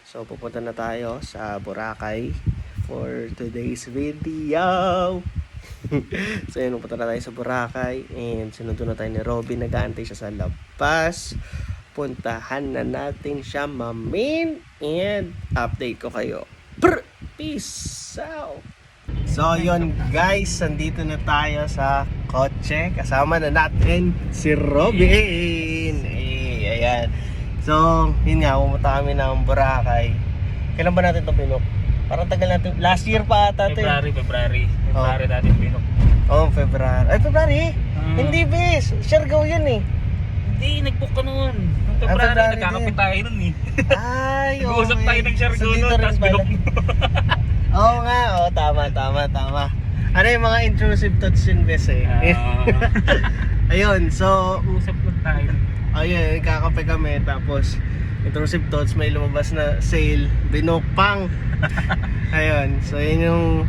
So pupunta na tayo sa Boracay for today's video. So yun, pupunta na tayo sa Boracay and sinundo na tayo ni Robin. Nag-aantay siya sa labas. Puntahan na natin siya, mamin, and update ko kayo. Peace out! So yun guys, nandito na tayo sa kotse. Kasama na natin si Robin. Ayan. So, yun nga, pumunta kami ng Boracay. Kailan ba natin ito pinok? Parang tagal natin. Last year pa ata ito. February natin pinok. February. Ay, February? Hindi, bes. Siargao yun eh. Hindi, nag-book ka noon. February, nagkakapit tayo nun eh. Ay, okay. Nag-uusap tayo ng Siargao dito noon, rin tapos pala. binok mo. Oo nga, tama. Ano yung mga intrusive thoughts yun, bes eh? Ayun, so Nag-uusap lang tayo. ayun, kakape kami. Tapos intrusive thoughts, may lumabas na sale, binukpang. Ayun, so yun yung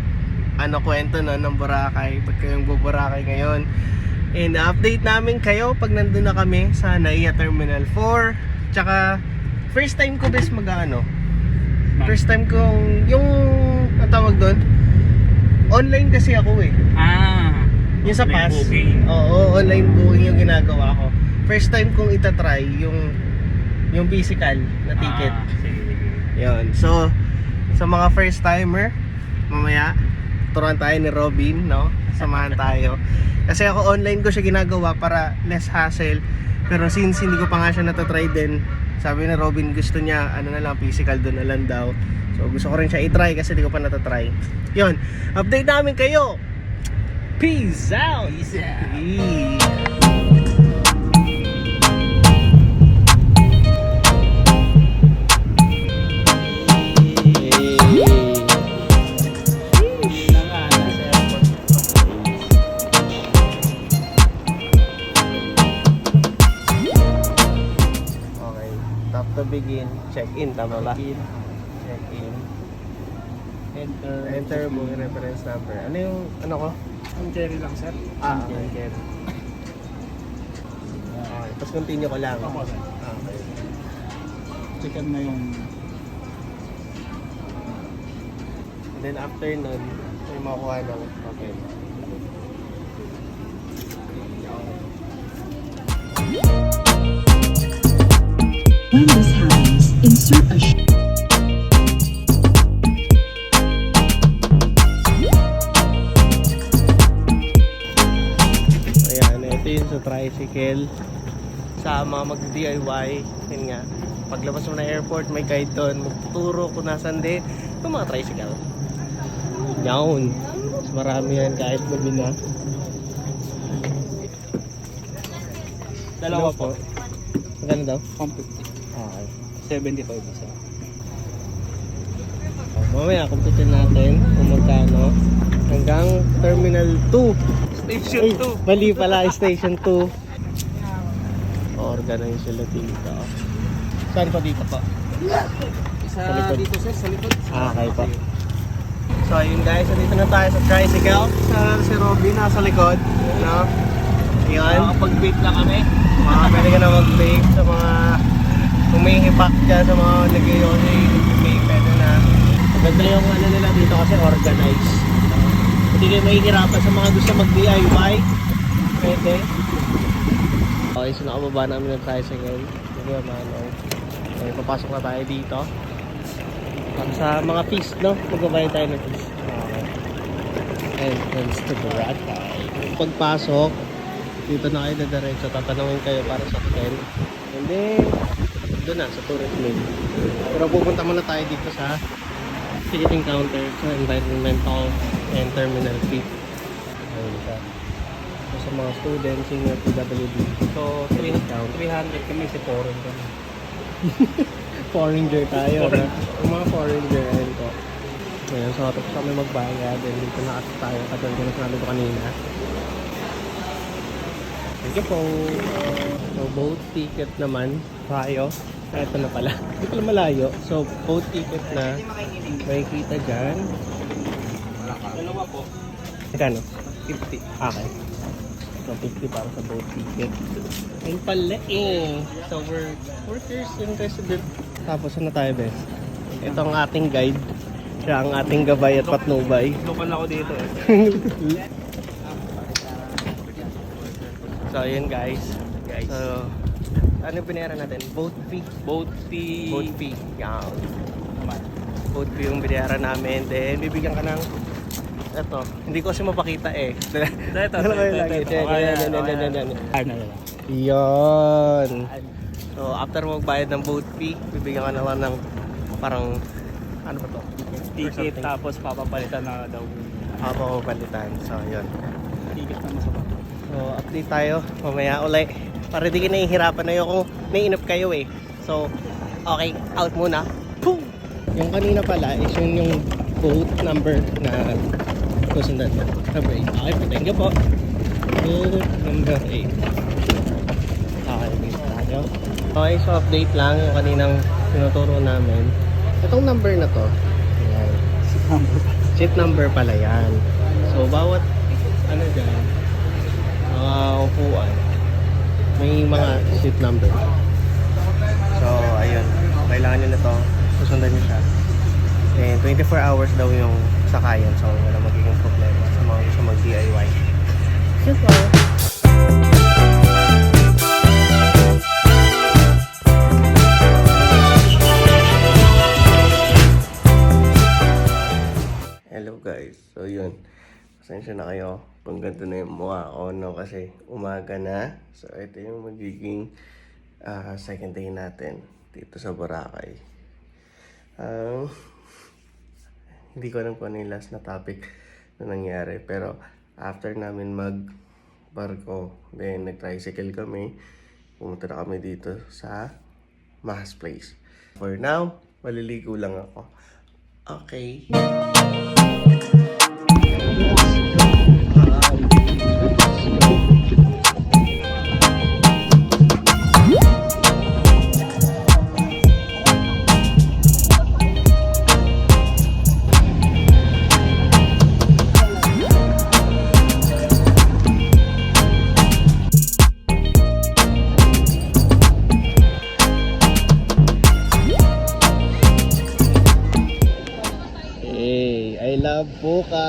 kwento no, ng Boracay. Pag kayong Boracay ngayon, and update namin kayo pag nandun na kami sa NAIA Terminal 4. Tsaka first time ko bes first time kong yung ang tawag doon, online kasi ako eh. Yung sa pass. Oo, online booking yung ginagawa ko. First time kong itatry yung physical na ticket. Yun. So, sa mga first timer, mamaya turuan tayo ni Robin, no? Samahan tayo. Kasi ako online ko siya ginagawa para less hassle. Pero since hindi ko pa nga siya natatry din, sabi ni Robin gusto niya physical doon na lang daw. So gusto ko rin siya i-try kasi hindi ko pa natatry. Yun, update namin kayo. Peace out. To begin, check-in, tama ba? Check-in. Enter mo yung reference number. Ano yung, ko? Ang cherry lang, sir. Okay. Okay, tapos continue ko lang. Opo, sir. Okay. Checkan mo yung... And then after nun, may makuha ng okay. When this happens, insert a Ayan, ito yung sa tricycle. Sa mga mag-DIY, yun nga. Paglabas mo na airport, may guide doon. Magtuturo kung nasan din. Yung mga tricycle. Yawn. Mas marami yan kahit gabi na. Dalawa po. Magkano daw? 150. Okay. 75 isa. Mamaya, kumpitin natin kung magkano. Hanggang Terminal 2. Station 2. Mali pala, Station 2. Organize sila dito. Saan pa dito pa? Isa Sa likod. dito, sir, sa likod. Okay pa. So ayun guys, dito na tayo sa tricycle. Si Robin nasa likod. No? Yun. Nakapag-bait lang kami. Pwede ka na mag-bake sa mga humihipak dyan sa mga nag-yosi, bake, pwede na. Maganda yung nila dito kasi organized. Hindi kayo mahihirapan sa mga gusto mag-DIY. Pwede. Okay, so nakababa namin ng tricycle. Sige, manaw. Okay, papasok na tayo dito. Para sa mga fees, no? Magbabayad tayo ng fees. Okay. Entrance to Boracay. Pagpasok, dito na kayo na diretso, tatanungin kayo para sa hotel. And then, doon na, sa tourist lane. Pero pupunta muna tayo dito sa ticketing counter, sa environmental and terminal fee. Ayun siya. So, sa mga students, senior PWD. So, 300 kami si foreign kami. Foreigner tayo. Yung mga foreigner, ayun po. Ngayon, so tapos kami magbayad. And dito na tayo, katulad ko na sinabi ko kanina. Thank you po. So, boat ticket naman tayo. Ito na pala. Hindi pala malayo. So, boat ticket na makikita dyan. Dalawa po. Magkano? 50. Okay. So, 50 para sa boat ticket. Ayun pala eh. So, we're workers and resident. Tapos, ano tayo, bes? Ito ang ating guide. Siya ang ating gabay at patnubay. Lokal ako dito eh. So, yun guys. Guys. So, ano yung binayaran natin? Boat fee. Boat fee. Boat fee. Yan. Naman. Boat fee yung binayaran namin. Then, bibigyan ka ng ito. Hindi ko kasi mapakita eh. Ito. Yan. Ano. Yun. So, after magbayad ng boat fee, bibigyan ka naman ng parang, ano ba to? Ticket Or something. tapos papapalitan na daw. Papapalitan. So, yun. Ticket na masarap. So, update tayo. Mamaya ulit. Para di ka nahihirapan na yun kung naiinip kayo eh. So, okay. Out muna. Boom! Yung kanina pala is yung boat number na susundan mo. Number 8. Okay po. Thank you po. Boat number 8. Okay. Wait tayo. Okay. So, update lang yung kaninang tinuturo namin. Itong number na to. Ayan. Seat number pala yan. So, bawat ano dyan, mga upuan, may mga seat number. So, ayun. Kailangan nyo na to. Susundan nyo siya. And 24 hours daw yung sakayan. So, wala magiging problema sa mga gusto mag-DIY. Super! Hello guys. So, yun. Pasensya na kayo. Pang ganito na yung mukha ko, no? Kasi umaga na. So, ito yung magiging second day natin dito sa Boracay. Hindi ko alam kung ano yung last na topic na nangyari. Pero, after namin mag-barko, then nag-tricycle kami, pumunta na kami dito sa Mahas Place. For now, maliligo lang ako. Okay. Hey, I love Puka.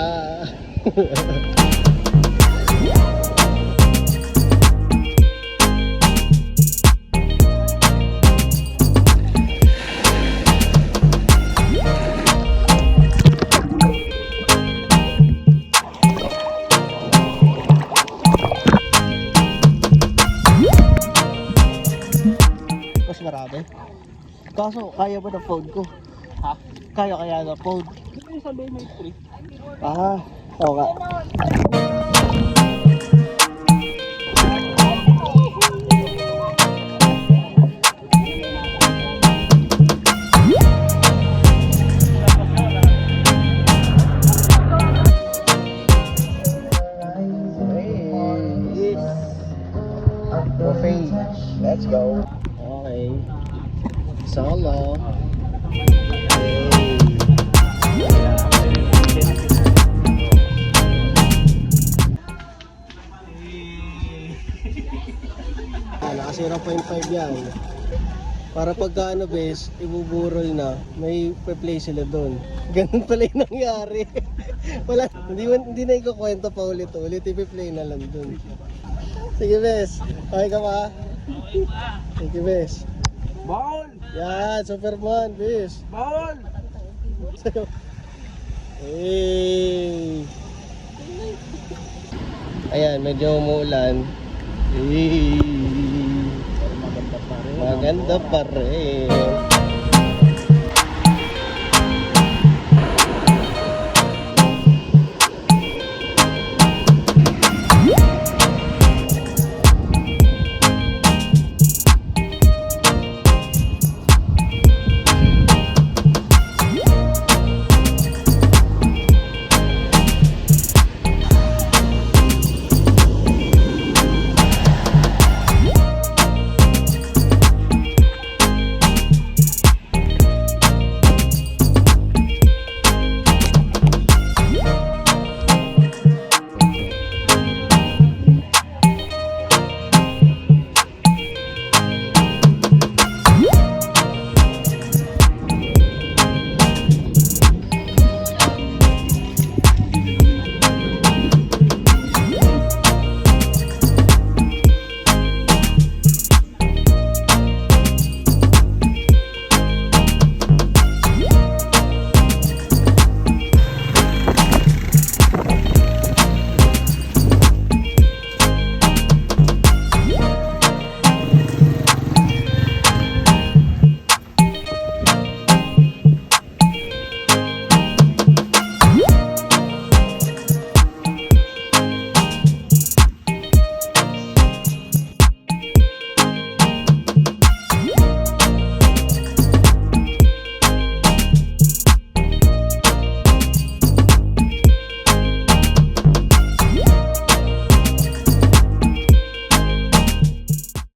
Mas marami. Kaso, kaya ba na phone ko? Ha? Kaya na phone. Ito yung sabi may free. Ah, oo nga. Buffet. Let's go. Okay. Solo. Kasi 0.5 yan. Para pagka ano bes, ibuburol na, may play sila doon. Ganun pala yung nangyari. Wala, hindi na ikukwento pa ulit-ulit, i-play na lang doon. Sige bes, okay ka ba? Sige bes. Ball! Yan, Superman bes. Ball! Hey. Ayan, medyo umuulan. Hey. Maganda pa rin.